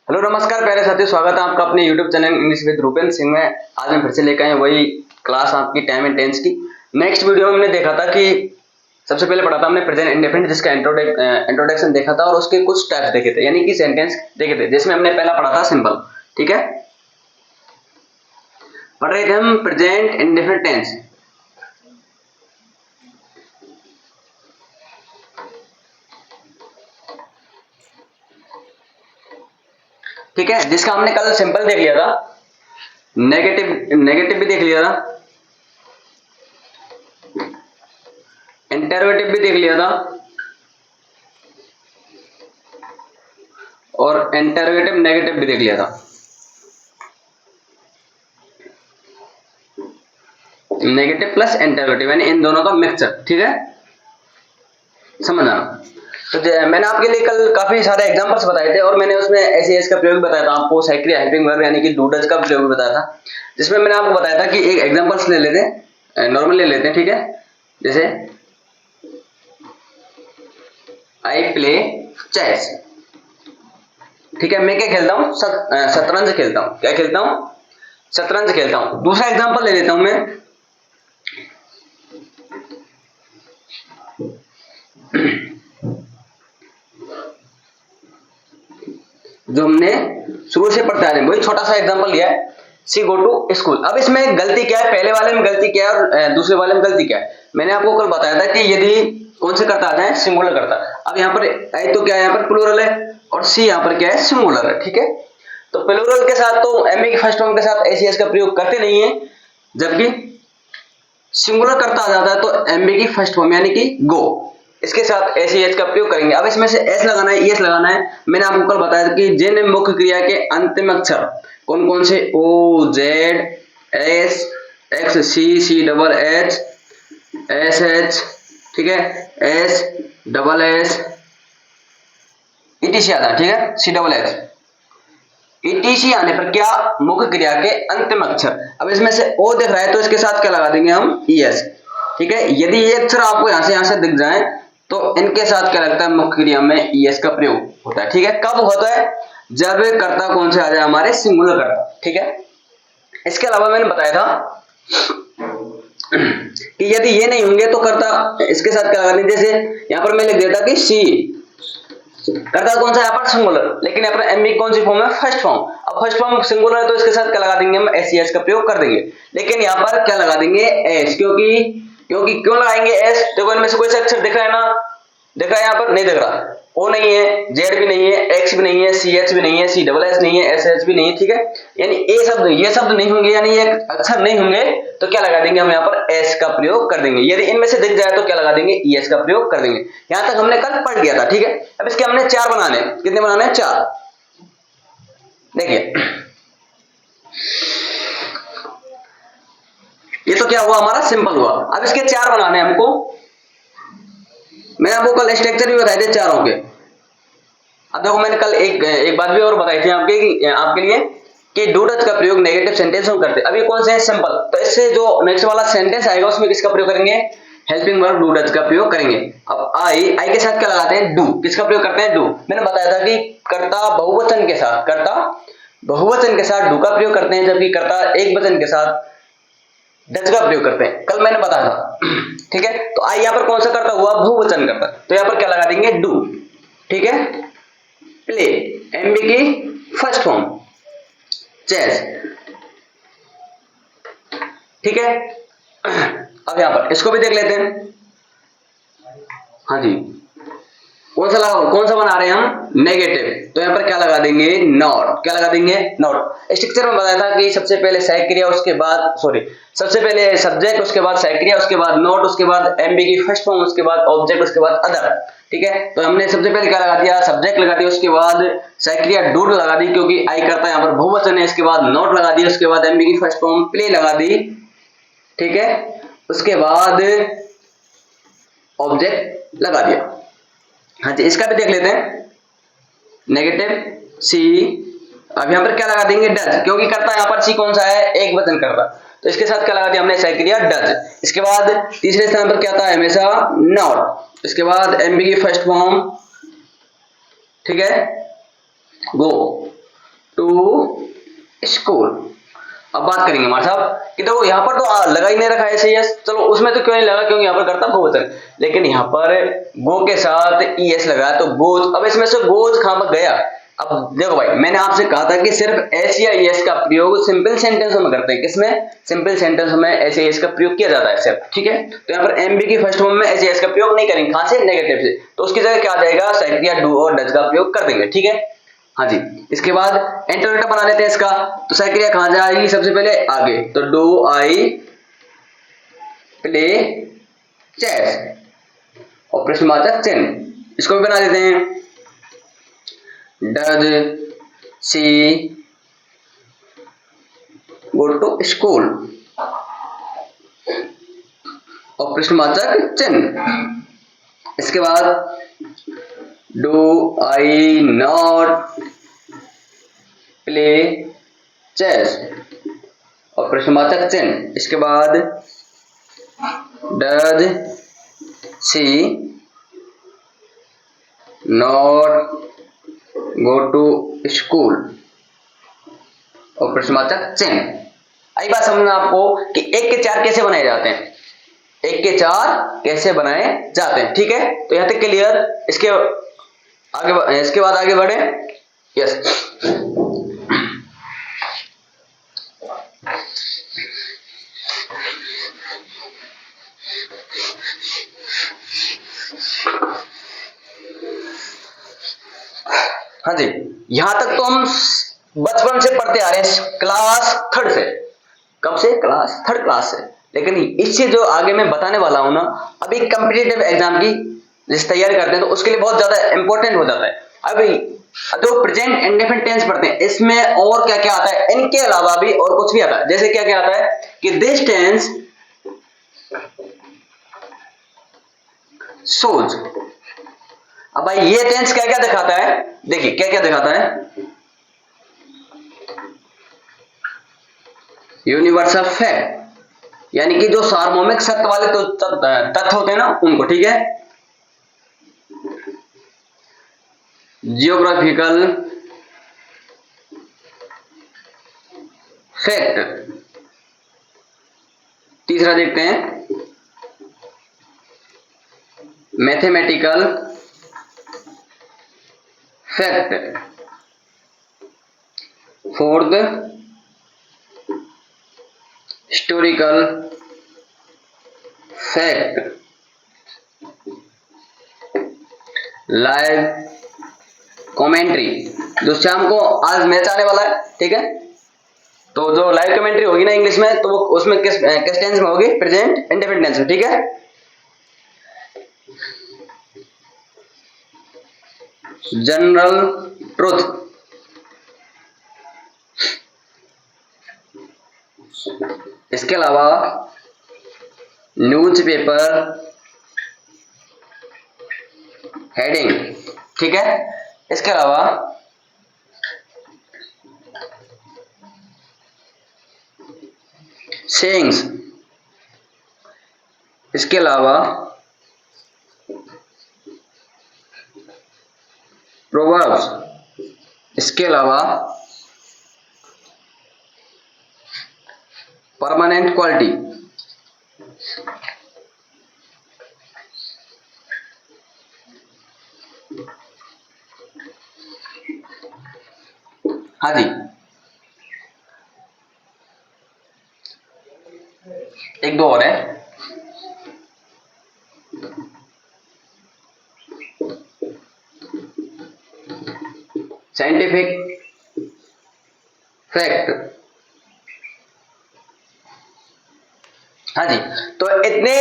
Hello नमस्कार प्यारे साथियों, स्वागत है आपका अपने YouTube channel English with Rupendra Singh में। आज हम फिर से लेकर आए वही क्लास आपकी टाइम एंड टेंस की। नेक्स्ट वीडियो में हमने देखा था कि सबसे पहले पढ़ा था हमने प्रेजेंट इंडेफिनिट, जिसका इंट्रोडक्शन देखा था और उसके कुछ टाइप्स देखे थे, यानी कि सेंटेंस देखे थे, जिसमें हमने पहला पढ़ा था सिंपल। ठीक है, पढ़ रहे थे हम प्रेजेंट इंडेफिनिट टेंस। ठीक है, जिसका हमने कल सिंपल देख लिया था, नेगेटिव भी देख लिया था, इंटरोगेटिव भी देख लिया था और इंटरोगेटिव नेगेटिव भी देख लिया था। नेगेटिव प्लस इंटरोगेटिव यानी इन दोनों का मिक्सचर। ठीक है, समझना। तो मैंने आपके लिए कल काफी सारे एग्जांपल्स बताए थे और मैंने उसमें एस का प्रयोग बताया था आपको, साइक्रिया हेल्पिंग वर्ब यानी कि डू डज का प्रयोग बताया था, जिसमें मैंने आपको बताया था कि एक एग्जांपल्स ले लेते हैं, नॉर्मल ले लेते हैं। ठीक है, जैसे आई प्ले चेस। ठीक है, मैं क्या खेलता हूँ? शतरंज खेलता हूँ। क्या खेलता हूँ? शतरंज खेलता हूँ। दूसरा एग्जांपल ले लेता हूं मैं, जो हमने शुरू से पढ़ते आ रहे हैं, वही छोटा सा एग्जांपल लिया है, सी गो टू स्कूल। अब इसमें गलती क्या है? पहले वाले में गलती क्या है और दूसरे वाले में गलती क्या है? मैंने आपको कल बताया था कि यदि कौन से करता आ जाए, सिंगुलर करता। अब यहाँ पर आई तो क्या है, यहाँ पर प्लूरल है और सी यहाँ पर क्या है, सिंगुलर है। ठीक है, तो प्लूरल के साथ तो एमए की फर्स्ट फॉर्म के साथ एसीएस का प्रयोग करते नहीं है, जबकि सिंगुलर करता आ जाता है तो एमए की फर्स्ट फॉर्म यानी कि गो, इसके साथ एस एच का प्रयोग करेंगे। अब इसमें से एस लगाना है, एस लगाना है। मैंने आपको कल बताया था कि जिन मुख्य क्रिया के अंतिम अक्षर कौन कौन से, O Z S X C C double H S H, ठीक है, एस डबल एस ईटीसी आता है। ठीक है, सी डबल एच ईटीसी आने पर क्या, मुख्य क्रिया के अंतिम अक्षर। अब इसमें से ओ दिख रहा है तो इसके साथ क्या लगा देंगे हम, ईएस। ठीक है, यदि ये अक्षर आपको यहां से दिख जाए तो इनके साथ क्या लगता है, मुख्य क्रिया में ईएस का प्रयोग होता है। ठीक है, कब होता है? जब कर्ता कौन से आ जाए, हमारे सिंगुलर कर्ता। ठीक है, इसके अलावा मैंने बताया था कि यदि ये नहीं होंगे तो कर्ता इसके साथ क्या लगा देंगे। जैसे यहां पर मैं लिख देता कि सी, कर्ता कौन सा यहाँ पर, सिंगुलर, लेकिन यहाँ पर एमबी कौन सी फॉर्म है, फर्स्ट फॉर्म। अब फर्स्ट फॉर्म सिंगुलर है तो इसके साथ क्या लगा देंगे हम, एस का प्रयोग कर देंगे। लेकिन यहाँ पर क्या लगा देंगे, एस, क्यों लगाएंगे एस? देखो इनमें से कोई सा अक्षर दिख रहा है ना, दिख रहा है यहाँ पर? नहीं दिख रहा। ओ नहीं है, जेड भी नहीं है, एक्स भी नहीं है, सी एच भी नहीं है, सी डबल एस नहीं है, एस एच भी नहीं है। ठीक है, यानी ए शब्द, ये शब्द नहीं होंगे, यानी ये अक्षर नहीं होंगे, तो क्या लगा देंगे हम यहाँ पर, एस का प्रयोग कर देंगे। यदि इनमें से दिख जाए तो क्या लगा देंगे, एस का प्रयोग कर देंगे। यहां तक हमने कल पढ़ लिया था। ठीक है, अब इसके हमने चार बनाने, कितने बनाने हैं, चार। देखिए ये तो क्या हुआ, हमारा सिंपल हुआ। अब इसके चार बनाने हमको। मैंने आपको कल स्ट्रक्चर भी बताए थे चारों के। अब देखो मैंने कल एक बात भी और बताई थी आपके लिए कि डू डज का प्रयोग नेगेटिव सेंटेंस में करते हैं। अब ये कौन से है, सिंपल। तो इससे जो नेक्स्ट वाला सेंटेंस आएगा उसमें किसका प्रयोग करेंगे, हेल्पिंग वर्ब डू डज का प्रयोग करेंगे। अब आई के साथ क्या लगाते हैं, डू। किसका प्रयोग करते हैं, डू। मैंने बताया था कि कर्ता बहुवचन के साथ, डू का प्रयोग करते हैं, जबकि कर्ता एक वचन के साथ डज का प्रयोग करते हैं। कल मैंने बताया था। ठीक है, तो आई यहाँ पर कौन सा करता हुआ, बहुवचन करता, तो यहाँ पर क्या लगा देंगे, डू। ठीक है, प्ले, एमबी की फर्स्ट फॉर्म, चेस। ठीक है, अब यहां पर इसको भी देख लेते हैं। हाँ जी, कौन सा बना रहे हैं हम, नेगेटिव, तो यहां पर क्या लगा देंगे, नॉट। क्या लगा देंगे, नॉट। स्ट्रक्चर में बताया था कि सबसे पहले सहायक क्रिया, उसके बाद सबसे पहले सब्जेक्ट, उसके बाद सहायक क्रिया, उसके बाद नॉट, उसके बाद एमबी की फर्स्ट फॉर्म, उसके बाद ऑब्जेक्ट, उसके बाद अदर। ठीक है, तो हमने सबसे पहले क्या लगा दिया, सब्जेक्ट लगा दिया, उसके बाद सहायक क्रिया डू लगा दी, क्योंकि आई करता है यहाँ पर बहुवचन है, इसके बाद नॉट लगा दी, उसके बाद एमबी की फर्स्ट फॉर्म प्ले लगा दी। ठीक है, उसके बाद ऑब्जेक्ट लगा दिया। हाँ जी, इसका भी देख लेते हैं, नेगेटिव सी। अब यहाँ पर क्या लगा देंगे, डज, क्योंकि करता यहाँ पर सी कौन सा है, एक वचन करता, तो इसके साथ क्या लगा दिया हमने, सहायक क्रिया डज। इसके बाद तीसरे स्थान पर क्या था, हमेशा नॉट। इसके बाद एमबी की फर्स्ट फॉर्म, ठीक है, गो। To school. अब बात करेंगे हमारे साहब कि देखो यहाँ पर तो लगा ही नहीं रखा है ऐसे यस, चलो उसमें तो क्यों नहीं लगा, क्योंकि यहाँ पर करता बहुवचन, लेकिन यहाँ पर गो के साथ ईएस लगा तो गोज। अब इसमें से गोज कहां पर गया? अब देखो भाई, मैंने आपसे कहा था कि सिर्फ एस या ईएस का प्रयोग सिंपल सेंटेंसों में करते हैं। किसमें? सिंपल सेंटेंसों में एस या ईएस का प्रयोग किया जाता है सिर्फ, ठीक है। तो यहाँ पर एमबी की फर्स्ट फॉर्म में एस या ईएस का प्रयोग नहीं करेंगे, कहां से? नेगेटिव से। तो उसकी जगह क्या आ जाएगा? सेड या डू और डज का प्रयोग कर देंगे, ठीक है। हाँ जी, इसके बाद इंटरनेट बना लेते हैं इसका। तो सह कहां जाएगी? सबसे पहले आगे, तो डू आई प्ले चेस और प्रश्नवाचक चिन्ह, इसको भी बना देते हैं। Does she go to school और प्रश्नवाचक चिन्ह। इसके बाद do I not play chess और प्रश्नवाचक चिन्ह। इसके बाद does she not go to school और प्रश्नवाचक चिन्ह। आई बात समझना आपको कि एक के चार कैसे बनाए जाते हैं, एक के चार कैसे बनाए जाते हैं, ठीक है। तो यहां तक क्लियर। इसके बाद आगे बढ़े। यस, हाँ जी, यहां तक तो हम बचपन से पढ़ते आ रहे हैं, क्लास थर्ड से। कब से? क्लास थर्ड क्लास से। लेकिन इससे जो आगे मैं बताने वाला हूं ना, अभी कॉम्पिटिटिव एग्जाम की जिस तैयारी करते हैं तो उसके लिए बहुत ज्यादा इंपॉर्टेंट हो जाता है। अभी जो प्रेजेंट इंडेफिनिट टेंस पढ़ते हैं इसमें और क्या क्या आता है, इनके अलावा भी और कुछ भी आता है। जैसे क्या क्या आता है कि दिस टेंस शोज। अब भाई ये टेंस क्या क्या दिखाता है? देखिए क्या क्या दिखाता है। यूनिवर्सल फैक्ट, यानी कि जो सार्वभौमिक सत्य वाले तो तथ्य होते हैं ना उनको, ठीक है। Geographical fact. तीसरा देखते हैं mathematical fact. Fourth historical fact. Live commentary, जो शाम को आज मैच आने वाला है, ठीक है। तो जो लाइव कमेंट्री होगी ना इंग्लिश में, तो वो उसमें किस टेंस में होगी? प्रेजेंट इंडेफिनिट टेंस में, ठीक है। जनरल ट्रुथ, इसके अलावा न्यूज़पेपर हेडिंग, ठीक है। इसके अलावा सेइंग्स, इसके अलावा प्रोवर्ब्स, इसके अलावा परमानेंट क्वालिटी, हाँ जी, एक दो और है। साइंटिफिक फैक्ट, हाँ जी। तो इतने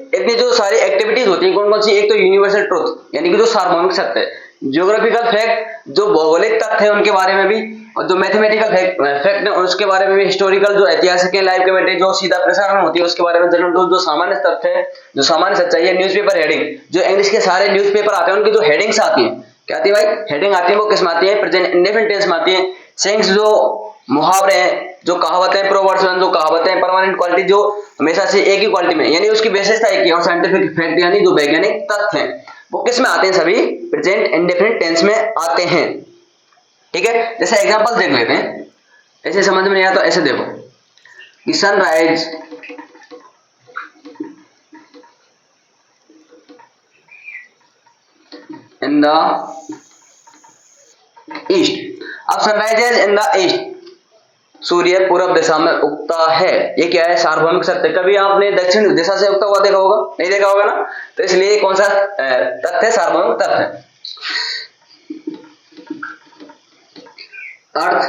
इतनी जो सारी एक्टिविटीज होती हैं कौन कौन सी? एक तो यूनिवर्सल ट्रुथ, यानी कि जो सार्वभौमिक सत्य है। ज्योग्राफिकल फैक्ट, जो भौगोलिक तथ्य है उनके बारे में भी। और जो मैथमेटिकल फैक्ट है उसके बारे में भी। हिस्टोरिकल, जो ऐतिहासिक है। लाइव कमेंट्री, जो सीधा प्रसारण होती है उसके बारे में। जनरल ट्रुथ, जो सामान्य तथ्य है, जो सामान्य सच्चाई है। न्यूज़पेपर हेडिंग, जो इंग्लिश के सारे न्यूज़पेपर आते हैं उनकी जो हेडिंग्स आती है, क्या आती है भाई? हेडिंग आती है। वो किस में आती है? प्रेजेंट इंडेफिनिट टेंस में आती है। सेइंग्स, जो मुहावरे हैं, जो कहावतें, प्रोवर्ब्स, जो कहावतें। परमानेंट क्वालिटी, जो हमेशा से एक ही क्वालिटी में, यानी उसकी विशेषता एक ही। और साइंटिफिक फैक्ट, यानी जो वैज्ञानिक तथ्य हैं, वो किस में आते हैं? सभी प्रेजेंट इंडेफिनिट टेंस में आते हैं, ठीक है। जैसे एग्जांपल देख लेते हैं, ऐसे समझ में नहीं आया तो ऐसे देखो कि सनराइज इन द ईस्ट। अब सनराइज इन द ईस्ट, सूर्य पूर्व दिशा में उगता है, ये क्या है, सार्वभौमिक सत्य। कभी आपने दक्षिण दिशा से उगता हुआ देखा होगा? नहीं देखा होगा ना, तो इसलिए कौन सा तथ्य है, सार्वभौमिक तथ्य। अर्थ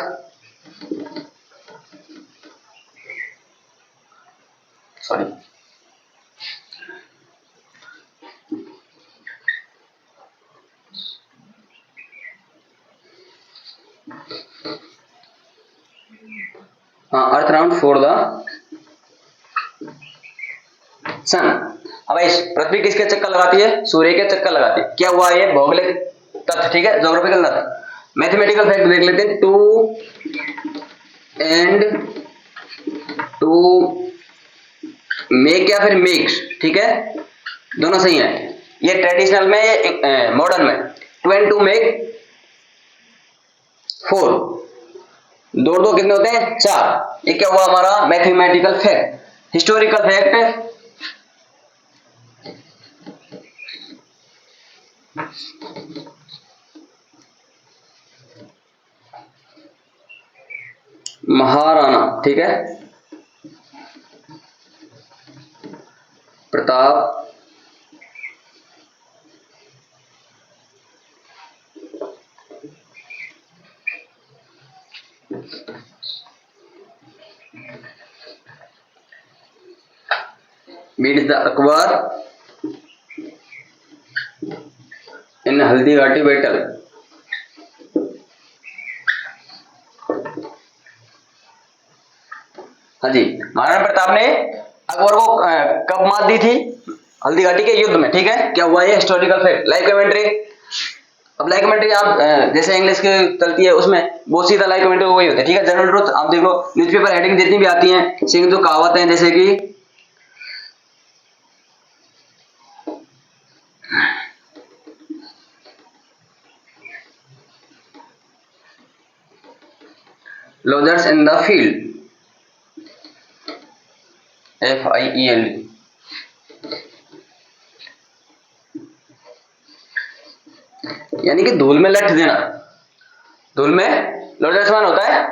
सॉरी हाँ, अर्थ राउंड फॉर द सन। अब इस पृथ्वी किसके चक्कर लगाती है? सूर्य के चक्कर लगाती है। क्या हुआ, ये भौगोलिक तथ्य, ठीक है, ज्योग्राफिकल तथ्य। मैथमेटिकल फैक्ट देख लेते हैं, 2 एंड 2 मेक या फिर मेक्स, ठीक है, दोनों सही है। ये ट्रेडिशनल में, ये मॉडर्न में। 2 एंड 2 मेक 4, 2 2 कितने होते हैं? 4। ये क्या हुआ हमारा mathematical fact. Historical fact, Maharana, ठीक है, Pratap beat the Akbar in Haldighati battle. हाँ जी, महाराणा प्रताप ने अकबर को कब मात दी थी? हल्दीघाटी के युद्ध में, ठीक है। क्या हुआ, ये हिस्टोरिकल फैक्ट। लाइव कमेंट्री, अब लाइव कमेंट्री आप जैसे इंग्लिश की चलती है उसमें वो सीधा लाइव कमेंट्री वही होता है, ठीक है। जनरल ट्रुथ आप देख लो, न्यूज़पेपर हेडिंग जितनी भी आती हैं, सिंह जो कहावत है, जैसे कि lodgers in the field, FIELD, यानी कि धूल में लठ देना। धूल में लॉजर्स मान होता है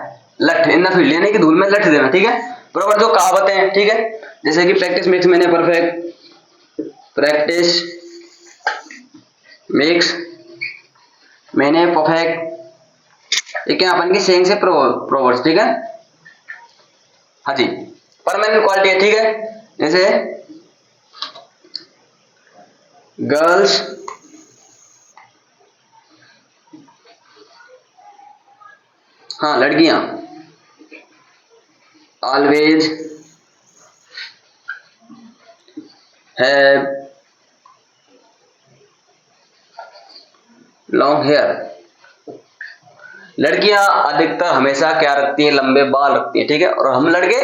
लठ, इन द फील्ड यानी कि धूल में लठ देना, ठीक है। बराबर जो कहावतें हैं, ठीक है, जैसे कि practice makes man perfect, practice makes man perfect, ये क्या अपन की सेइंग से प्रोवर्ब्स, ठीक है। हाँ जी, परमानेंट क्वालिटी है, ठीक है, जैसे गर्ल्स हाँ लड़कियां ऑलवेज हैव लॉन्ग हेयर, लड़कियां अधिकतर हमेशा क्या रखती हैं? लंबे बाल रखती हैं, ठीक है। और हम लड़के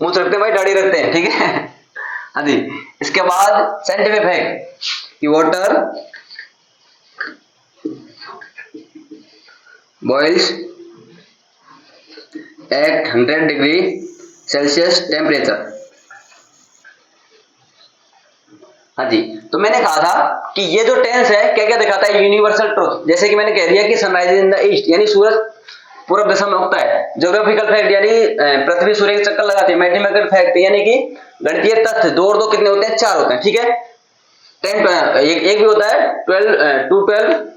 मूंछ रखते हैं भाई, दाढ़ी रखते हैं, ठीक है। हाँ जी, इसके बाद साइंटिफिक फैक्ट कि water boils at 100 degree Celsius temperature. हाँ जी, तो मैंने कहा था कि ये जो टेंस है क्या क्या दिखाता है? यूनिवर्सल ट्रुथ, जैसे कि मैंने कह दिया कि सनराइज इन द ईस्ट यानी सूरज पूर्व दिशा में उगता है। ज्योग्राफिकल फैक्ट यानी पृथ्वी सूर्य के चक्कर लगाती है। मैथमेटिकल फैक्ट यानी कि गणितीय तथ्य, 2 और 2 कितने होते हैं? 4 होते हैं, ठीक है। 10 एक भी होता है, 12 2 12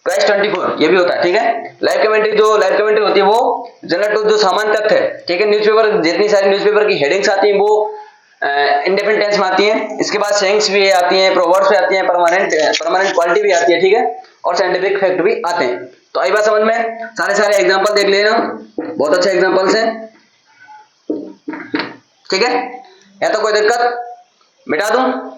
+ 24 ये भी होता है, ठीक है। लाइव कमेंट्री, जो लाइव कमेंट्री होती है वो जनरल ट्रुथ जो सामान्य तथ्य है, ठीक है। न्यूज़पेपर जितनी सारी न्यूज़पेपर की हेडिंग्स आती हैं वो इंडिपेंडेंट टेंस में आती हैं। इसके बाद सेइंग्स भी आती हैं, प्रोवर्ब्स भी आती हैं, परमानेंट क्वालिटी भी आती है, ठीक है, और साइंटिफिक फैक्ट भी आते हैं। तो आई बात समझ में? सारे एग्जांपल देख लेना, बहुत अच्छे एग्जांपल्स हैं, ठीक है। या तो कोई दिक्कत मिटा दूं?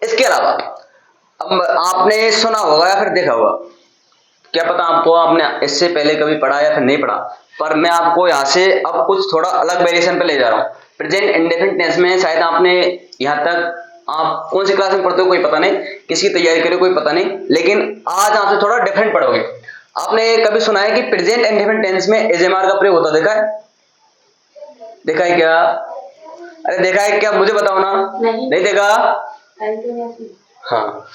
इसके अलावा अब आपने सुना होगा या फिर देखा होगा क्या पता आपको आपने इससे पहले कभी पढ़ा या फिर नहीं पढ़ा, पर मैं आपको यहाँ से अब कुछ थोड़ा अलग वेरिएशन पे ले जा रहा हूँ। प्रेजेंट इंडेफिनिट टेंस में शायद आपने यहाँ तक आप कौन सी क्लास में पढ़ते हो कोई पता नहीं, किसकी तैयारी करे कोई पता नहीं, लेकिन आज आपसे थोड़ा डिफरेंट पढ़ोगे। आपने कभी सुना है कि प्रेजेंट इंडेफिनिट टेंस में एजेमार का प्रयोग होता देखा है? देखा है क्या? अरे देखा है क्या, मुझे बताओ ना। नहीं देखा? हाँ,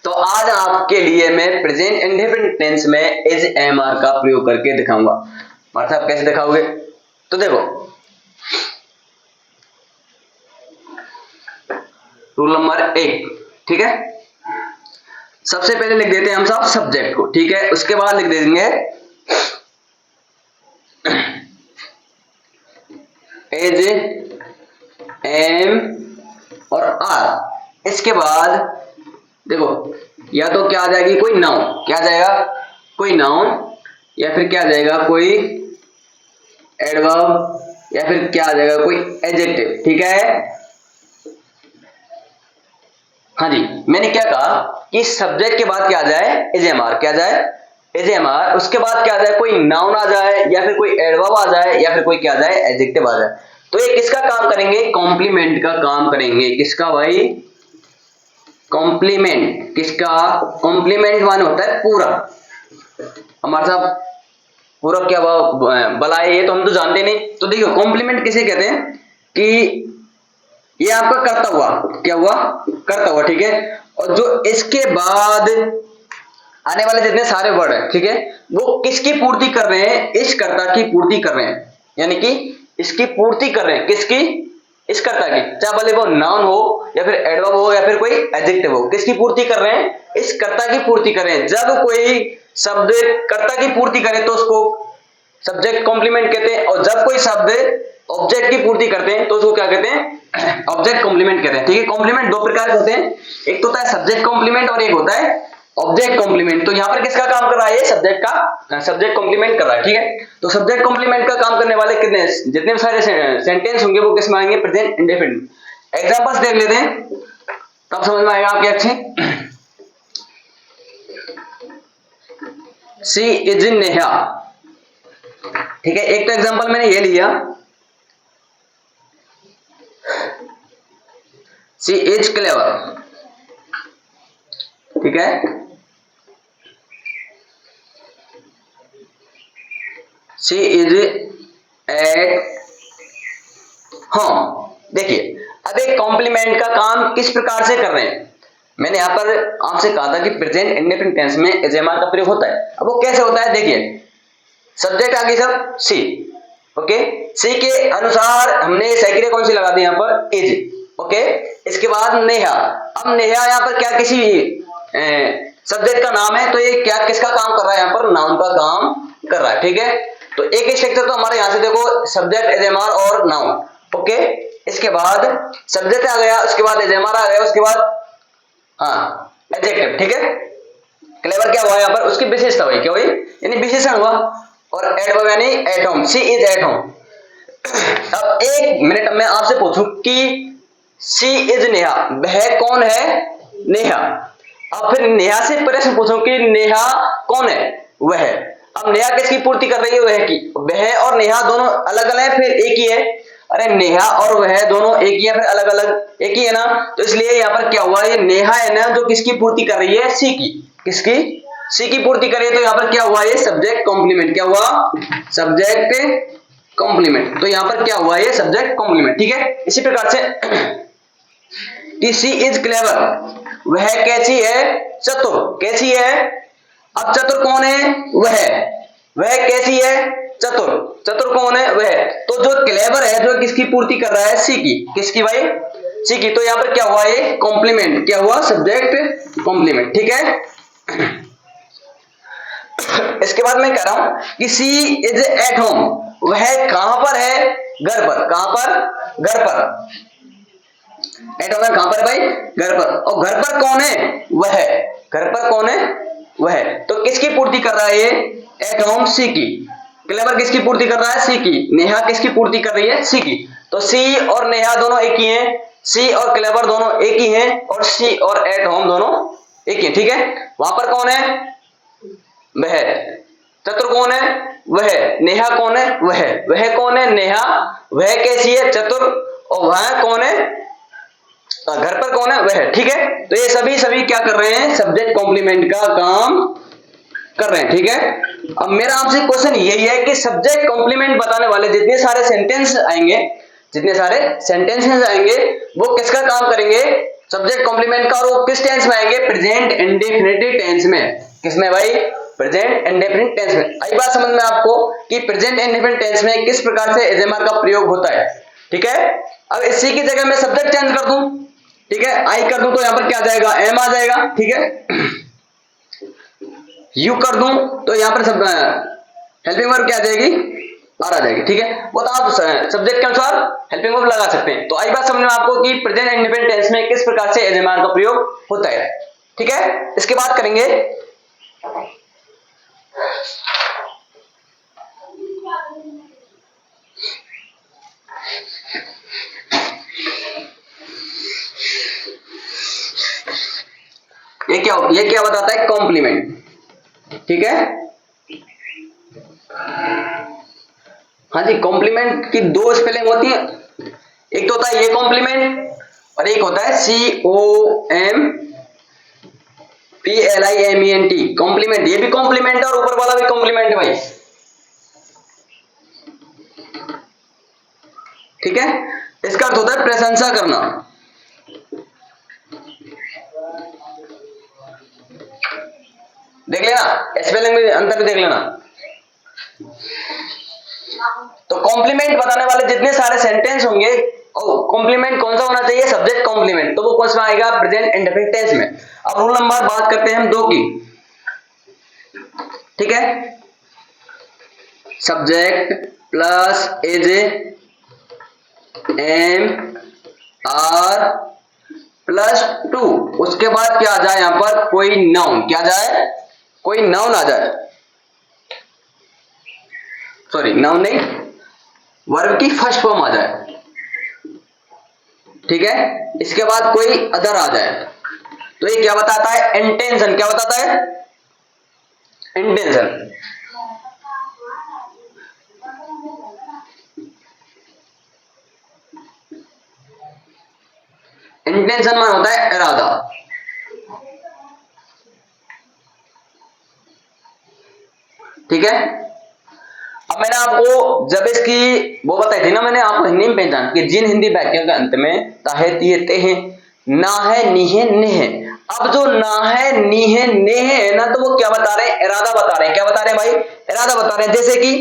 तो आज आपके लिए मैं प्रेजेंट इंडेफिनिट टेंस में एज एम आर का प्रयोग करके दिखाऊंगा। मतलब कैसे दिखाओगे? तो देखो, रूल नंबर 1, ठीक है। सबसे पहले लिख देते हैं हम सब सब्जेक्ट को, ठीक है। उसके बाद लिख देंगे एज एम और आर। इसके बाद देखो, या तो क्या आ जाएगी कोई नाउन, क्या आ जाएगा कोई नाउन, या फिर क्या आ जाएगा कोई एडवर्ब, या फिर क्या आ जाएगा कोई एडजेक्टिव, ठीक है। हाँ जी, मैंने क्या कहा कि सब्जेक्ट के बाद क्या आ जाए एजेएमआर, क्या आ जाए एजेएमआर। उसके बाद क्या आ जाए कोई नाउन आ जाए, या फिर कोई एडवर्ब आ जाए, या फिर कोई क्या आ जाए एडजेक्टिव आ जाए। तो ये किसका काम करेंगे? कॉम्प्लीमेंट का काम करेंगे। किसका भाई? कॉम्प्लीमेंट। किसका? कॉम्प्लीमेंट माने होता है पूरा। हमारे साथ पूरा क्या भला है ये तो हम तो जानते नहीं। तो देखो कॉम्प्लीमेंट किसे कहते हैं कि ये आपका करता हुआ, क्या हुआ? करता हुआ, ठीक है। और जो इसके बाद आने वाले जितने सारे वर्ड है, ठीक है, वो किसकी पूर्ति कर रहे हैं? इस कर्ता की पूर्ति कर रहे हैं, यानी कि इसकी पूर्ति कर रहे हैं। किसकी? इस कर्ता की। चाहे भले वो नाउन हो, या फिर एडवर्ब हो, या फिर कोई एडजेक्टिव हो, किसकी पूर्ति कर रहे हैं? इस कर्ता की पूर्ति कर रहे हैं। जब कोई शब्द कर्ता की पूर्ति करे तो उसको सब्जेक्ट कॉम्प्लीमेंट कहते हैं, और जब कोई शब्द ऑब्जेक्ट की पूर्ति करते हैं तो उसको क्या कहते हैं? ऑब्जेक्ट कॉम्प्लीमेंट कहते हैं, ठीक है। कॉम्प्लीमेंट दो प्रकार के होते हैं, एक तो होता है सब्जेक्ट कॉम्प्लीमेंट और एक होता है ऑब्जेक्ट कॉम्प्लीमेंट। तो यहाँ पर किसका काम कर रहा है? ये सब्जेक्ट का, सब्जेक्ट कॉम्प्लीमेंट कर रहा है, ठीक है। तो सब्जेक्ट कॉम्प्लीमेंट का काम करने वाले कितने, जितने भी सारे सेंटेंस होंगे वो किस में आएंगे? Present indefinite. एग्जांपल्स देख लेते हैं, तब समझ में आएगा आपके अच्छे। सी इज नेहा, ठीक है। एक तो एग्जांपल मैंने ये लिया, सी इज क्लेवर, ठीक है। सी इज एट होम। देखिए अब एक कॉम्प्लीमेंट का काम किस प्रकार से कर रहे हैं। मैंने यहां पर आपसे कहा था कि प्रेजेंट इंडेफिनिट टेंस में एजेएमआर का प्रयोग होता है। अब वो कैसे होता है? देखिए, सब्जेक्ट आ गई सब सी, ओके। सी के अनुसार हमने सेकेंड कौन सी लगा दी? यहाँ पर इज, ओके। इसके बाद नेहा। अब नेहा यहाँ पर क्या किसी सब्जेक्ट का नाम है, तो ये क्या किसका काम कर रहा है? यहाँ पर नाउन का काम कर रहा है, ठीक है। तो एक स्ट्रक्चर तो हमारे यहाँ से देखो, सब्जेक्ट एजेएमआर और नाउन, ओके। इसके बाद सब्जेक्ट आ गया, उसके बाद एजेएमआर आ गया, उसके बाद हाँ एडजेक्टिव, ठीक है। क्लेवर क्या हुआ यहाँ पर? उसकी विशेषता हुई, क्या हुई? यानी विशेषण हुआ। और एडवर्ब यानी at home, she is at home. अब एक मिनट मैं आपसे पूछूं कि सी इज नेहा, वह कौन है? नेहा। अब फिर नेहा से प्रश्न पूछूं कि नेहा कौन है? वह। अब नेहा किसकी पूर्ति कर रही है? वह की। वह और नेहा दोनों अलग अलग है फिर एक ही है? अरे नेहा और वह दोनों एक ही है फिर अलग अलग? एक ही है ना। तो इसलिए यहाँ पर क्या हुआ? ये नेहा है ना जो किसकी पूर्ति कर रही है? सी की। किसकी? सी की पूर्ति करे। तो यहाँ पर क्या हुआ? ये सब्जेक्ट कॉम्प्लीमेंट। क्या हुआ? Subject complement. तो यहाँ पर क्या हुआ? ये सब्जेक्ट कॉम्प्लीमेंट, ठीक है। इसी प्रकार से कि सी इज क्लेवर, वह कैसी है? चतुर। कैसी है? अब चतुर कौन है? वह कैसी है? चतुर। चतुर कौन है? वह। तो जो क्लेवर है जो किसकी पूर्ति कर रहा है? सी की। किसकी भाई? सी की। तो यहाँ पर क्या हुआ? ये कॉम्प्लीमेंट। क्या हुआ? सब्जेक्ट कॉम्प्लीमेंट, ठीक है। इसके बाद मैं कह रहा हूं कि सी इज एट होम, वह कहां पर है? घर पर। कहां पर? घर पर। एट होम कहां पर भाई? घर पर। और घर पर कौन है? वह। घर पर कौन है? वह। तो किसकी पूर्ति कर रहा है ये? एट होम, सी की। क्लेवर किसकी पूर्ति कर रहा है? सी की। नेहा किसकी पूर्ति कर रही है? सी की। तो सी और नेहा दोनों एक ही हैं, सी और क्लेवर दोनों एक ही हैं, और सी और एट होम दोनों एक ही, ठीक है। वहां पर कौन है, वह। चतुर कौन है, वह। नेहा कौन है, वह कौन है, नेहा। वह कैसी है, चतुर। और वह कौन है, घर पर कौन है, वह, ठीक है। तो ये सभी क्या कर रहे हैं, सब्जेक्ट कॉम्प्लीमेंट का काम कर रहे हैं, ठीक है। अब मेरा आपसे क्वेश्चन यही है कि सब्जेक्ट कॉम्प्लीमेंट बताने वाले जितने सारे सेंटेंस आएंगे, जितने सारे सेंटेंसेस आएंगे, वो किसका काम करेंगे, सब्जेक्ट कॉम्प्लीमेंट का। और वो किस टेंस में आएंगे, प्रेजेंट इंडेफिनिट टेंस में। किसमें भाई, प्रेजेंट इंडेफिनिट टेंस में। आई बात समझ में आपको कि प्रेजेंट इंडेफिनिट टेंस में किस प्रकार से एज एम आर का प्रयोग होता है, ठीक है। अब इसी की जगह मैं सब्जेक्ट चेंज कर दूं, ठीक है, आई कर दूं तो यहां पर क्या आ जाएगा, एम आ जाएगा, ठीक है। यू कर दूं तो यहां पर सब हेल्पिंग वर्ब क्या आ जाएगी, आर आ जाएगी, ठीक है। वो तो आप सब्जेक्ट के अनुसार हेल्पिंग वर्ब लगा सकते हैं। तो आई बात समझ में आपको कि प्रेजेंट इंडेफिनिट टेंस में किस प्रकार से एज एम आर का प्रयोग होता है, ठीक है। इसके बाद करेंगे ये क्या बताता है, कॉम्प्लीमेंट, ठीक है। हाँ जी, कॉम्प्लीमेंट की दो स्पेलिंग होती है, एक तो होता है ये कॉम्प्लीमेंट और एक होता है COMPLIMENT कॉम्प्लीमेंट। ये भी कॉम्प्लीमेंट है और ऊपर वाला भी कॉम्प्लीमेंट है भाई, ठीक है। इसका अर्थ होता है प्रशंसा करना, देख लेना, स्पेलिंग में अंतर भी देख लेना। तो कॉम्प्लीमेंट बताने वाले जितने सारे सेंटेंस होंगे, कॉम्प्लीमेंट कौन सा होना चाहिए, सब्जेक्ट कॉम्प्लीमेंट, तो वो कौन सा आएगा, प्रेजेंट इंडेफिनिट टेंस में। अब रूल नंबर बात करते हैं हम 2 की, ठीक है। Subject plus is am are plus 2, उसके बाद क्या आ जाए, यहां पर कोई नाउन, क्या जाए, कोई नाउन आ जाए, सॉरी नाउन नहीं, वर्ब की फर्स्ट फॉर्म आ जाए, ठीक है। इसके बाद कोई अदर आ जाए, तो ये क्या बताता है, इंटेंशन। क्या बताता है, इंटेंशन। इंटेंशन में होता है इरादा, ठीक है। अब मैंने आपको जब इसकी वो बताई थी ना, मैंने आपको हिंदी में पहचान कि जिन हिंदी वाक्यों के अंत में ताहे तिये ते हैं, ना है नी है ने है। अब जो ना है नी है ने है ना, तो वो क्या बता रहे हैं, इरादा बता रहे हैं। क्या बता रहे हैं भाई, इरादा बता रहे हैं। जैसे कि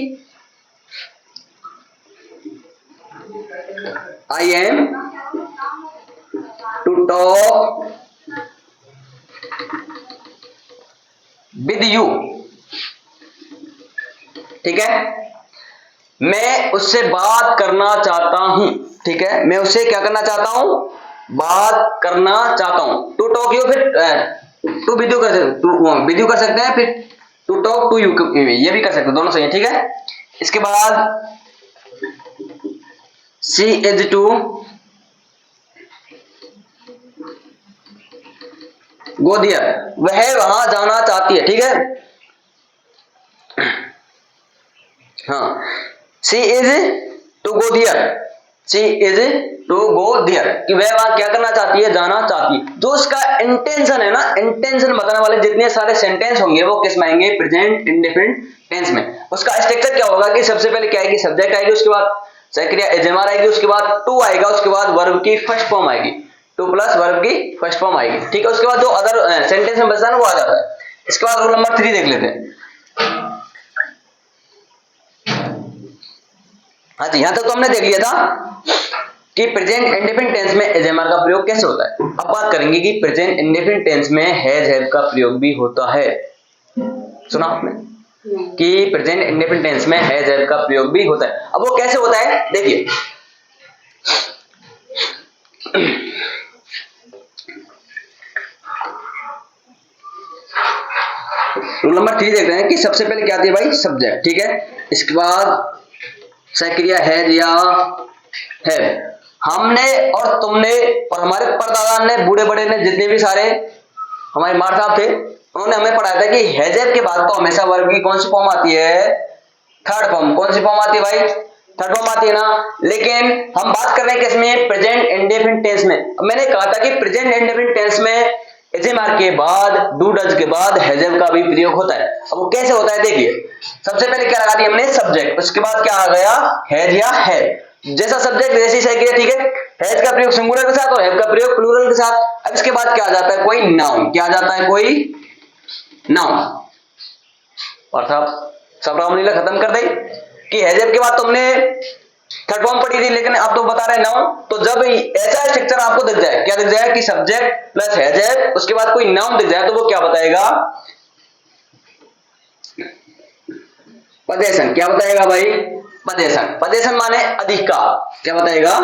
I am to talk with you, ठीक है। मैं उससे बात करना चाहता हूं, ठीक है। मैं उससे क्या करना चाहता हूं, बात करना चाहता हूं। टू टॉक यू, फिर टू विद यू कर सकते हैं, फिर टू टॉक टू यू ये भी कर सकते हैं, दोनों सही है, ठीक है। इसके बाद she is to go there, वह वहां जाना चाहती है, ठीक है। हाँ, she is to go there, she is to go there, कि वह वहां क्या करना चाहती है, जाना चाहती है। जो उसका इंटेंशन है ना, इंटेंशन बताने वाले जितने सारे सेंटेंस होंगे वो किस में आएंगे, प्रेजेंट इंडेफिनिट टेंस में। उसका स्ट्रक्चर क्या होगा कि सबसे पहले क्या आएगी, सब्जेक्ट आएगी, उसके बाद क्रिया एजेमार आएगी, उसके बाद टू आएगा, उसके बाद वर्ब की फर्स्ट फॉर्म आएगी, टू प्लस वर्ब की फर्स्ट फॉर्म आएगी, ठीक है। उसके बाद जो अदर सेंटेंस में बचता है ना वो आ जाता है। इसके बाद रूल नंबर 3 देख लेते हैं। हाँ जी, यहां तक तो हमने देख लिया था कि प्रेजेंट इंडेफिनिट टेंस में एज एम आर का प्रयोग कैसे होता है। अब बात करेंगे कि प्रेजेंट इंडेफिनिट टेंस में हैज हैव का प्रयोग भी होता है। सुना आपने कि प्रेजेंट इंडेफिनिट टेंस में हैज हैव का प्रयोग भी होता है। अब वो कैसे होता है, देखिए रूल नंबर 3 देख रहे हैं कि सबसे पहले क्या आती है भाई, सब्जेक्ट, ठीक है। इसके बाद सक्रिया हैज या हैव। हमने और तुमने और हमारे परदादा ने, बूढ़े बड़े ने, जितने भी सारे हमारे मार साहब थे, उन्होंने हमें पढ़ाया था कि हैजेब के बाद तो हमेशा वर्ब की कौन सी फॉर्म आती है, थर्ड फॉर्म। कौन सी फॉर्म आती है भाई, थर्ड फॉर्म आती है ना। लेकिन हम बात कर रहे हैं किसमें, प्रेजेंट इंडेफिनिट टेंस में। अब मैंने कहा था कि प्रेजेंट इंडेफिनिट टेंस में एजेमार के बाद, डू डज के बाद हैजेब का भी प्रयोग होता है। अब वो कैसे होता है देखिए, सबसे पहले क्या लगा दिया हमने, सब्जेक्ट, उसके बाद क्या आ गया, हैज या है, जैसा सब्जेक्ट वैसी सही किया, ठीक है। हैज का प्रयोग सिंगुलर के साथ और हैव का प्रयोग प्लूरल के साथ। अब इसके बाद क्या आ जाता है, कोई नाउन, क्या आ जाता है, कोई नाउन। और साहब सब रामलीला खत्म कर दी कि हैजेब के बाद तुमने थर्ड फॉर्म पढ़ी थी, लेकिन अब तो बता रहे नाउन। तो जब ऐसा स्ट्रक्चर आपको दिख जाए, क्या दिख जाए कि सब्जेक्ट प्लस हैजेब, उसके बाद कोई नाउन दिख जाए, तो वो क्या बताएगा, पदेशन। क्या बताएगा भाई, पदेशन। पदेशन माने अधिकार, क्या बताएगा,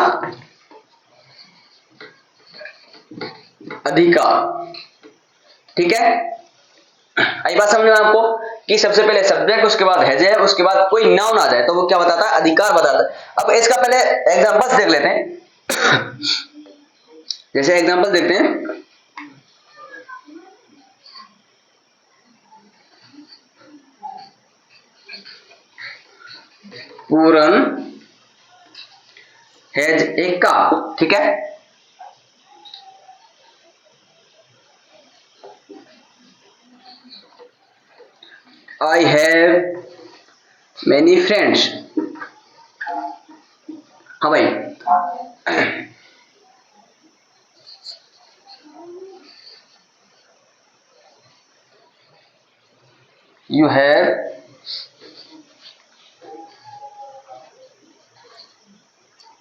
अधिकार, ठीक है। आई बात समझ में आपको कि सबसे पहले सब्जेक्ट, उसके बाद हैजेब, उसके बाद कोई नाउन आ जाए तो वो क्या बताता है, अधिकार बताता है। अब इसका पहले एग्जांपल्स देख लेते हैं। जैसे एग्जांपल देखते हैं, पूरन हैज ए कार, ठीक है। आई हैव मेनी फ्रेंड्स, हाँ भाई। You have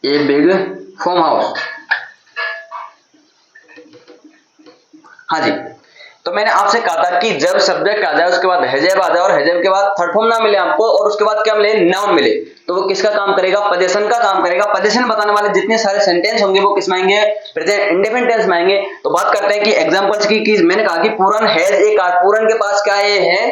a big farm house, हाँ जी। तो मैंने आपसे कहा था कि जब सब्जेक्ट आ जाए, उसके बाद हैजेब आ जाए और हैजेब के बाद थर्ड फॉर्म ना मिले आपको, और उसके बाद क्या मिले, नाउन मिले, तो वो किसका काम करेगा, पजेशन का काम करेगा। पजेशन बताने वाले जितने सारे सेंटेंस होंगे वो किस में आएंगे, प्रेजेंट इंडेफिनिट टेंस में आएंगे। तो बात करते हैं कि एग्जांपल्स की कि मैंने कहा कि पूरन हैज ए कार, पूरन के पास क्या है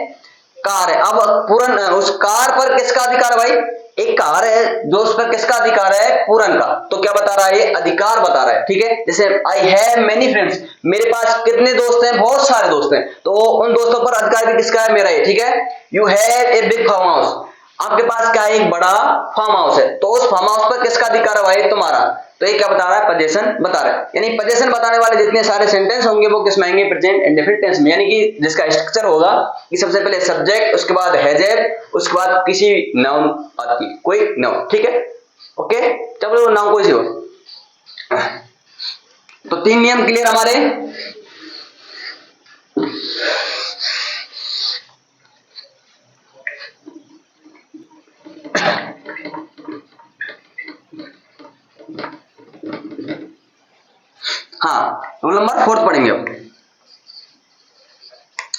कार है। अब पूरन, उस कार पर किसका अधिकार है भाई, एक कार है जो उस पर किसका अधिकार है, पूरन का। तो क्या बता रहा है, ये अधिकार बता रहा है, ठीक है। जैसे आई हैव मेनी फ्रेंड्स, मेरे पास कितने दोस्त हैं, बहुत सारे दोस्त हैं, तो उन दोस्तों पर अधिकार भी किसका है, मेरा है, ठीक है। You have a big farm house, आपके पास क्या है, एक बड़ा फार्म हाउस है, तो उस फार्म हाउस पर किसका अधिकार है भाई, तुम्हारा। तो ये क्या बता रहा है, पजेशन बता रहा है। यानी पजेशन बताने वाले जितने सारे सेंटेंस होंगे वो किस में आएंगे, प्रेजेंट इंडेफिनिट टेंस में। यानी कि जिसका स्ट्रक्चर होगा कि सबसे पहले सब्जेक्ट, उसके बाद हैजेब, उसके बाद किसी नाउन आती, कोई नाउन, ठीक है। ओके, चलो नाउन कोई सी हो। तो 3 नियम क्लियर हमारे। हाँ, रूल नंबर 4 पढ़ेंगे अब।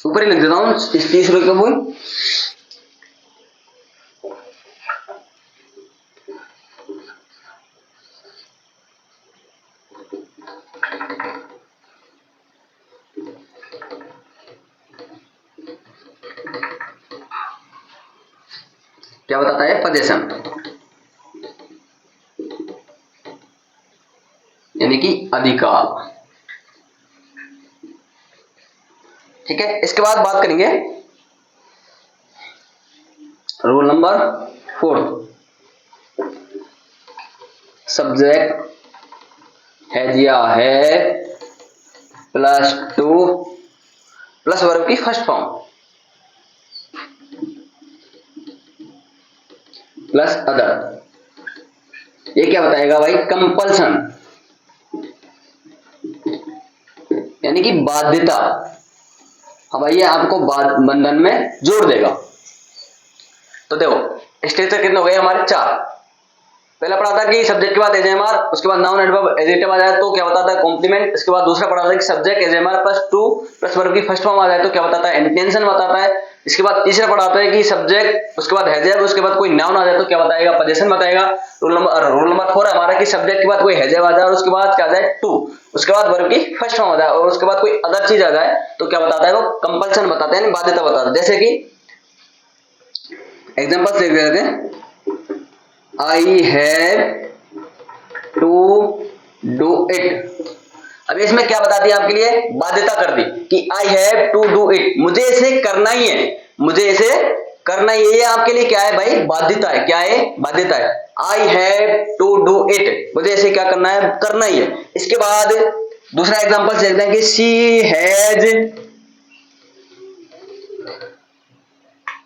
ऊपर ही लिख देता हूं इस 30 रुपए का बोल। क्या बताता है, पजेशन, यानी कि अधिकार, ठीक है। इसके बाद बात करेंगे रूल नंबर 4, सब्जेक्ट हैज या है प्लस टू प्लस वर्ब की फर्स्ट फॉर्म प्लस अदर। ये क्या बताएगा भाई, कंपल्सन, यानी कि बाध्यता। हाँ भाई, ये आपको बंधन में जोड़ देगा। तो देखो स्ट्रक्चर कितने हो गए हमारे, 4। पहला पढ़ा था कि सब्जेक्ट के बाद एजेमर, उसके बाद नाउन एडवर्ब एडिटिव आ जाए तो क्या बताता है, कॉम्प्लीमेंट। इसके बाद दूसरा पढ़ा था कि सब्जेक्ट एजेमर प्लस टू प्लस वर्ब की फर्स्ट फॉर्म आ जाए तो क्या बताता है, इंटेंशन बताता है। इसके बाद तीसरा पढ़ाता है कि सब्जेक्ट, उसके बाद हैजेब, उसके बाद कोई नाउन आ जाए तो क्या बताएगा, पजेशन बताएगा। रूल नंबर 4 हमारा कि सब्जेक्ट के बाद कोई हैजेब आ जाए और उसके बाद क्या आ जाए, टू, उसके बाद वर्ब की फर्स्ट फॉर्म आ जाए और उसके बाद कोई अदर चीज आ जाए तो क्या बताता है, वो कंपल्सन बताता है, बाध्यता बताता है। जैसे कि एग्जांपल देख लेते हैं, I have to do it, अब इसमें क्या बताती है आपके लिए, बाध्यता कर दी कि I have to do it, मुझे इसे करना ही है, मुझे इसे करना ही है। ये आपके लिए क्या है भाई, बाध्यता है। क्या है, बाध्यता है। I have to do it, मुझे इसे क्या करना है, करना ही है। इसके बाद दूसरा एग्जांपल देखते हैं कि she has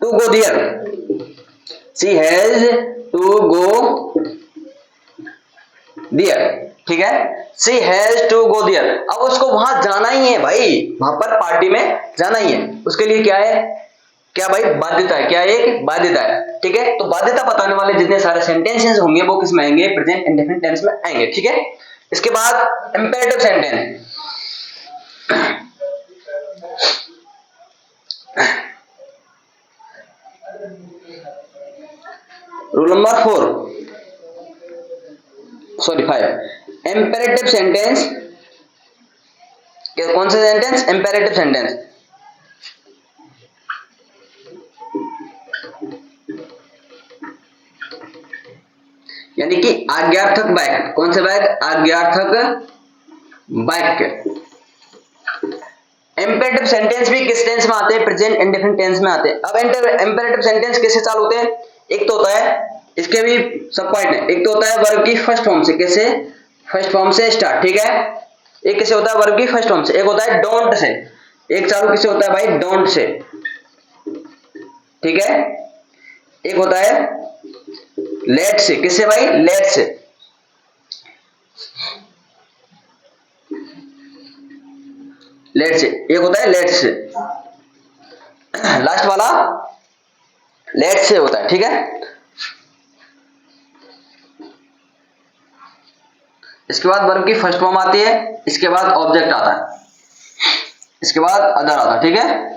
to go there, she has to go there, ठीक है, she has to go there. अब उसको वहां जाना ही है भाई, वहां पर पार्टी में जाना ही है, उसके लिए क्या है, क्या भाई, बाध्यता है। क्या एक बाध्यता है, ठीक है। तो बाध्यता बताने वाले जितने सारे सेंटेंसेस होंगे वो किस में आएंगे, प्रेजेंट इंडेफिनिट टेंस में आएंगे, ठीक है। इसके बाद imperative sentence, rule number 5 imperative sentence. कौन सा सेंटेंस, इंपेरेटिव सेंटेंस। यानी कि आज्ञार्थक वाक्य। कौन से वाक्य, आज्ञार्थक वाक्य। इंपेरेटिव सेंटेंस भी किस टेंस में आते हैं, प्रेजेंट इंडेफिनिट टेंस में आते हैं। अब इंपेरेटिव सेंटेंस कैसे चालू होते हैं, एक तो होता है, इसके भी सब पॉइंट है, एक तो होता है वर्ब की फर्स्ट फॉर्म से, कैसे, फर्स्ट फॉर्म से स्टार्ट, ठीक है। एक कैसे होता है, वर्ब की फर्स्ट फॉर्म से। एक होता है डोंट से, एक चालू किससे होता है भाई, डोंट से, ठीक है। एक होता है लेट से, किससे भाई, लेट से। लेट से, एक होता है लेट से, लास्ट वाला लेट से होता है, ठीक है। इसके बाद वर्ब की फर्स्ट फॉर्म आती है, इसके बाद ऑब्जेक्ट आता है, इसके बाद अदर आता है, ठीक है।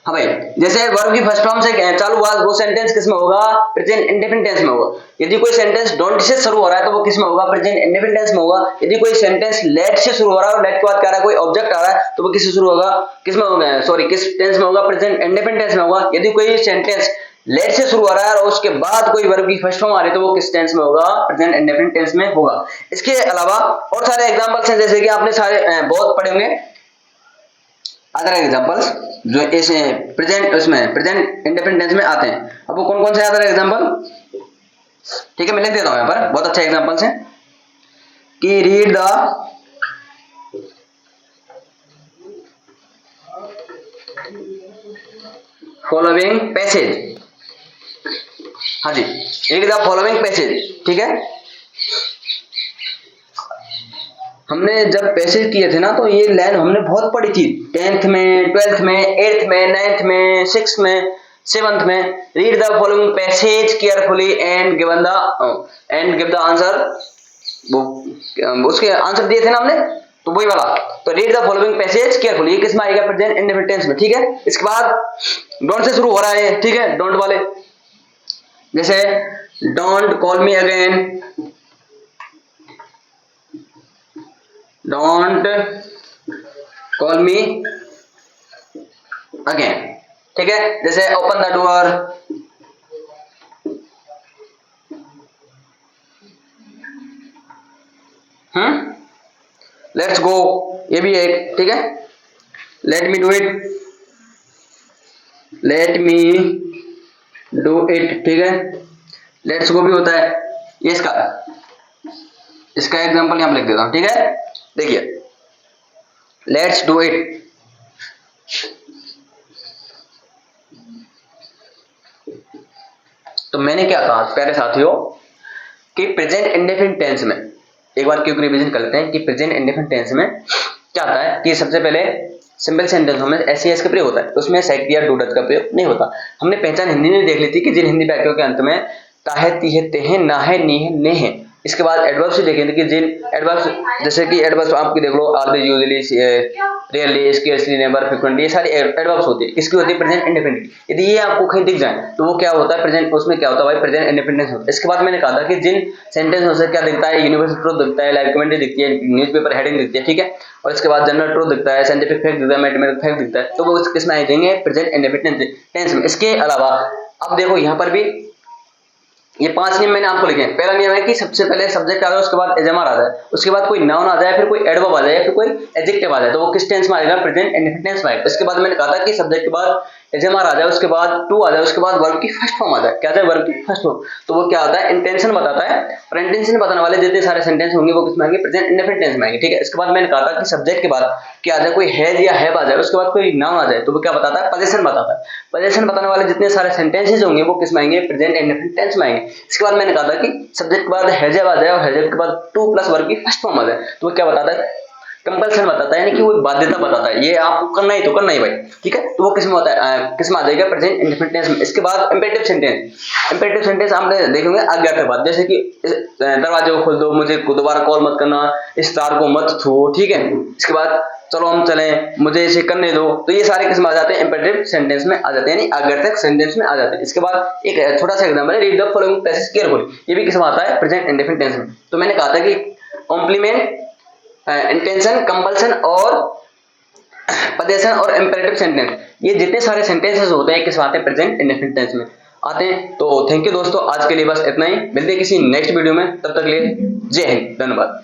हाँ भाई, जैसे वर्ब की फर्स्ट फॉर्म से चालू हुआ, वो सेंटेंस किस में होगा, प्रेजेंट इंडेफिनिट टेंस में होगा। यदि कोई सेंटेंस डोंट से शुरू हो रहा है तो वो किस में होगा, प्रेजेंट इंडेफिनिट टेंस में होगा। यदि कोई सेंटेंस लेट से शुरू हो रहा है और लेट के बाद क्या आ रहा है, कोई ऑब्जेक्ट आ रहा है, तो वो किससे शुरू होगा, किस में होगा, सॉरी किस टेंस में होगा, प्रेजेंट इंडेफिनिट टेंस में होगा। यदि कोई सेंटेंस लेट से शुरू हो रहा है और उसके बाद कोई वर्ब की फर्स्ट फॉर्म आ रही है तो वो किस टेंस में होगा, प्रेजेंट इंडेफिनिट टेंस में होगा। इसके अलावा और सारे एग्जांपल्स हैं, जैसे कि आपने सारे बहुत पढ़े होंगे अदर एग्जांपल्स जो इस प्रेजेंट उसमें प्रेजेंट इंडेफिनिट टेंस में आते हैं। अब वो कौन कौन से अदर एग्जांपल, ठीक है, मैं लिख देता हूं यहाँ पर, बहुत अच्छे एग्जांपल्स हैं कि रीड द फॉलोइंग पैसेज। हाँ जी, रीड द फॉलोइंग पैसेज, ठीक है। हमने जब पैसेज किए थे ना तो ये लाइन हमने बहुत पढ़ी थी 10th में, 12th में, 8th में, 9th में, 6th में, 7th में। Read the following passage carefully and give the answer. वो उसके आंसर दिए थे ना हमने, तो वही वाला। तो read the following passage carefully, ये किसमें आएगा, प्रेजेंट इंडेफिनिट टेंस में, ठीक है। इसके बाद डोंट से शुरू हो रहा है, ठीक है, डोंट वाले, जैसे don't call me again, don't call me again, ठीक है। जैसे open the door, let's go, ये भी एक, ठीक है। Let me do it, let me do it, ठीक है। लेट्स गो भी होता है, ये इसका एग्जांपल यहां लिख देता हूं, ठीक है। देखिए लेट्स डू इट, तो मैंने क्या कहा प्यारे साथियों कि प्रेजेंट इंडेफिनिट टेंस में एक बार क्यों रिवीजन करते हैं कि प्रेजेंट इंडेफिनिट टेंस में क्या आता है कि सबसे पहले सिंपल सेंटेंस में एस का प्रयोग होता है, उसमें सेक या डू डज का प्रयोग नहीं होता। हमने पहचान हिंदी में देख ली थी कि जिन हिंदी वाक्यों के अंत में ताहे तीहे तेहे नाहे नीहे ने है। इसके बाद एडवर्ब से देखेंगे कि जिन एडवर्ब, जैसे कि एडवर्ब आपकी देख लो always, usually, really, scarcely, never, frequently, ये सारी एडवर्ब्स होती है। किसकी होती है, प्रेजेंट इंडेफिनिट। यदि ये आपको कहीं दिख जाए तो वो क्या होता है, प्रेजेंट, उसमें क्या होता है भाई, प्रेजेंट इंडेफिनिट होता है। इसके बाद मैंने कहा था कि जिन सेंटेंस से क्या दिखता है, यूनिवर्सल ट्रूथ दिखता है, लाइव कमेंट्री दिखती है, न्यूज़पेपर हेडिंग दिखती है, ठीक है। और इसके बाद जनरल ट्रूथ दिखता है, साइंटिफिक फैक्ट दिखता है, मैथमेटिकल फैक्ट दिखता है, तो वो किस में आ जाएंगे, प्रेजेंट इंडेफिनिट टेंस में। इसके अलावा अब देखो यहाँ पर भी ये 5 नियम मैंने आपको लिखे हैं। पहला नियम है कि सबसे पहले सब्जेक्ट आ जाए, उसके बाद एजेमर आ जाए, उसके बाद कोई नाउन आ जाए, फिर कोई एडवर्ब आ जाए, फिर कोई एडजेक्टिव आ जाए, तो वो किस टेंस में आएगा, प्रेजेंट इंडेफिनिट टेंस में आएगा। इसके बाद मैंने कहा था कि सब्जेक्ट के बाद एजेमर आ जाए, उसके बाद टू आ जाए, उसके बाद वर्ब की फर्स्ट फॉर्म आ जाए। क्या आ जाए, वर्ब की फर्स्ट फॉर्म। तो वो क्या होता है, इंटेंशन बताता है, और इंटेंशन बताने वाले जितने सारे सेंटेंस होंगे वो किसमें आएंगे, प्रेजेंट इंडेफिनिट टेंस में आएंगे। ठीक है। इसके बाद मैंने कहा था कि सब्जेक्ट के बाद क्या आ जाए, कोई हैज या हैव आ जाए, उसके बाद कोई नाउन आ जाए, तो वो क्या बताता है, पोजीशन बताता है। पोजीशन बताने वाले जितने सारे सेंटेंसेस होंगे वो किसमें आएंगे, प्रेजेंट इंडेफिनिट टेंस में आएंगे। इसके बाद मैंने कहा था कि सब्जेक्ट के बाद हैज आ जाए और हैज के बाद टू प्लस वर्ब की फर्स्ट फॉर्म आ जाए, तो वो क्या बताता है, कंपल्सन बताता है, यानी कि वो बाध्यता बताता है, ये आपको करना ही तो करना ही भाई। ठीक है। तो वो किसमें होता है, किसमें आ जाएगा, प्रेजेंट इंडेफिनिट टेंस में। इसके बाद इंपेरेटिव सेंटेंस, इंपेरेटिव सेंटेंस आपने देखेंगे आज्ञार्थक बात, जैसे कि दरवाजे को खोल दो, मुझे दोबारा कॉल मत करना, इस तार को मत छुओ। ठीक है। इसके बाद चलो हम चलें, मुझे इसे करने दो, तो ये सारे किसमें आ जाते हैं, इंपेरेटिव सेंटेंस में आ जाते हैं, यानी आज्ञार्थक सेंटेंस में आ जाते हैं। इसके बाद एक छोटा सा एग्जांपल है, read the following passage carefully, ये भी किसमें आता है, प्रेजेंट इंडेफिनिट टेंस में। तो मैंने कहा था कि कॉम्प्लीमेंट, इंटेंशन, कंपल्सन और पोजीशन और इंपेरेटिव सेंटेंस, ये जितने सारे सेंटेंसेस होते हैं किस आते हैं, प्रेजेंट इंडेफिनिट टेंस में आते हैं। तो थैंक यू दोस्तों, आज के लिए बस इतना ही, मिलते हैं किसी नेक्स्ट वीडियो में, तब तक के लिए जय हिंद, धन्यवाद।